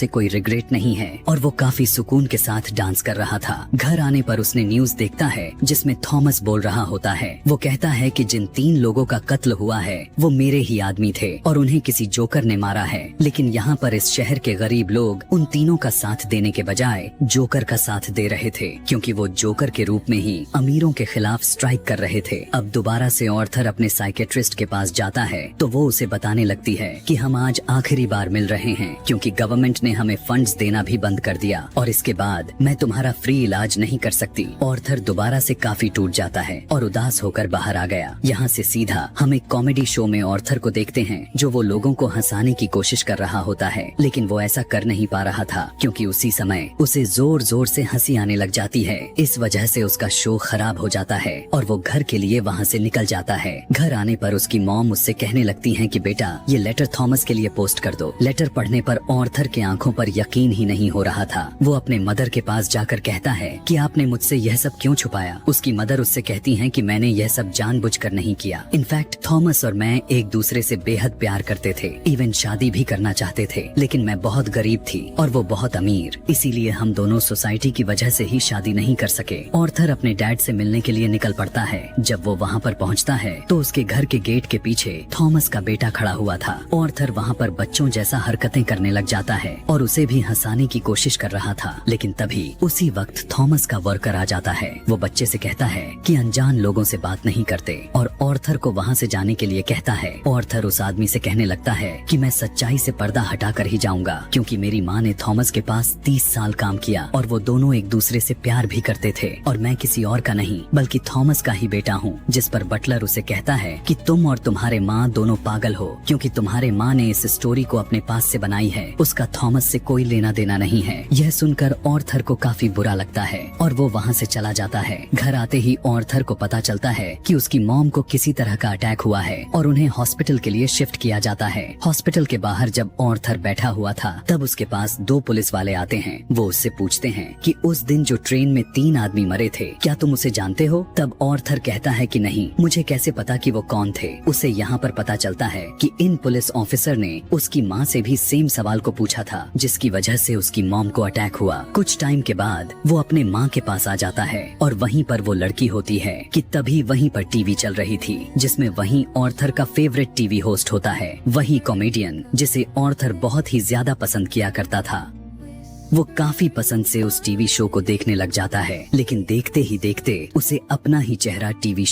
उसे कोई रिग्रेट नहीं है और वो काफी सुकून के साथ डांस कर रहा था। घर आने पर उसने न्यूज देखता है जिसमें थॉमस बोल रहा होता है। वो कहता है कि जिन 3 लोगों का कत्ल हुआ है वो मेरे ही आदमी थे और उन्हें किसी जोकर ने मारा है। लेकिन यहाँ पर इस शहर के गरीब लोग उन तीनों का साथ देने के बजाय जोकर का साथ दे रहे थे, क्योंकि वो जोकर के रूप में ही अमीरों के खिलाफ स्ट्राइक कर रहे थे। अब दोबारा से ऑर्थर अपने साइकेट्रिस्ट के पास जाता है तो वो उसे बताने लगती है कि हम आज आखिरी बार मिल रहे हैं, क्योंकि गवर्नमेंट ने हमें फंड्स देना भी बंद कर दिया और इसके बाद मैं तुम्हारा फ्री इलाज नहीं कर सकती। ऑर्थर दोबारा से काफी टूट जाता है और उदास होकर बाहर आ गया। यहाँ से सीधा हम एक कॉमेडी शो में ऑर्थर को देखते हैं जो वो लोगों को हंसाने की कोशिश कर रहा होता है, लेकिन वो ऐसा कर नहीं पा रहा था क्योंकि उसी समय उसे जोर जोर से हंसी आने लग जाती है। इस वजह से उसका शो खराब हो जाता है और वो घर के लिए वहाँ से निकल जाता है। घर आने पर उसकी मॉम उससे कहने लगती है कि बेटा ये लेटर थॉमस के लिए पोस्ट कर दो। लेटर पढ़ने पर ऑर्थर के आंखों पर यकीन ही नहीं हो रहा था। वो अपने मदर के पास जाकर कहता है कि आपने मुझसे यह सब क्यों छुपाया। उसकी मदर उससे कहती हैं कि मैंने यह सब जानबूझकर नहीं किया। इनफैक्ट थॉमस और मैं एक दूसरे से बेहद प्यार करते थे, इवन शादी भी करना चाहते थे, लेकिन मैं बहुत गरीब थी और वो बहुत अमीर, इसीलिए हम दोनों सोसाइटी की वजह से ही शादी नहीं कर सके। ऑर्थर अपने डैड से मिलने के लिए निकल पड़ता है। जब वो वहाँ पर पहुँचता है तो उसके घर के गेट के पीछे थॉमस का बेटा खड़ा हुआ था। ऑर्थर वहाँ पर बच्चों जैसा हरकतें करने लग जाता है और उसे भी हंसाने की कोशिश कर रहा था, लेकिन तभी उसी वक्त थॉमस का वर्कर आ जाता है। वो बच्चे से कहता है कि अनजान लोगों से बात नहीं करते और ऑर्थर को वहाँ से जाने के लिए कहता है। ऑर्थर उस आदमी से कहने लगता है कि मैं सच्चाई से पर्दा हटाकर ही जाऊंगा, क्योंकि मेरी माँ ने थॉमस के पास 30 साल काम किया और वो दोनों एक दूसरे से प्यार भी करते थे और मैं किसी और का नहीं बल्कि थॉमस का ही बेटा हूँ। जिस पर बटलर उसे कहता है कि तुम और तुम्हारे माँ दोनों पागल हो, क्योंकि तुम्हारे माँ ने इस स्टोरी को अपने पास से बनाई है, उसका थॉमस से कोई लेना देना नहीं है। यह सुनकर ऑर्थर को काफी बुरा लगता है और वो वहाँ से चला जाता है। घर आते ही ऑर्थर को पता चलता है कि उसकी मॉम को किसी तरह का अटैक हुआ है और उन्हें हॉस्पिटल के लिए शिफ्ट किया जाता है। हॉस्पिटल के बाहर जब ऑर्थर बैठा हुआ था तब उसके पास 2 पुलिस वाले आते हैं। वो उससे पूछते हैं कि उस दिन जो ट्रेन में 3 आदमी मरे थे, क्या तुम उसे जानते हो? तब ऑर्थर कहता है कि नहीं, मुझे कैसे पता कि वो कौन थे। उसे यहाँ पर पता चलता है कि इन पुलिस ऑफिसर ने उसकी माँ से भी सेम सवाल को पूछा था, जिसकी वजह से उसकी मॉम को अटैक हुआ। कुछ टाइम के बाद वो अपने माँ के पास आ जाता है और वहीं पर वो लड़की होती है कि तभी वहीं पर टीवी चल रही थी, जिसमें वहीं ऑर्थर का फेवरेट टीवी होस्ट होता है, वही कॉमेडियन जिसे ऑर्थर बहुत ही ज्यादा पसंद किया करता था। वो काफी पसंद से उस टीवी शो को देखने लग जाता है, लेकिन देखते ही देखते उसे अपना ही चेहरा टीवी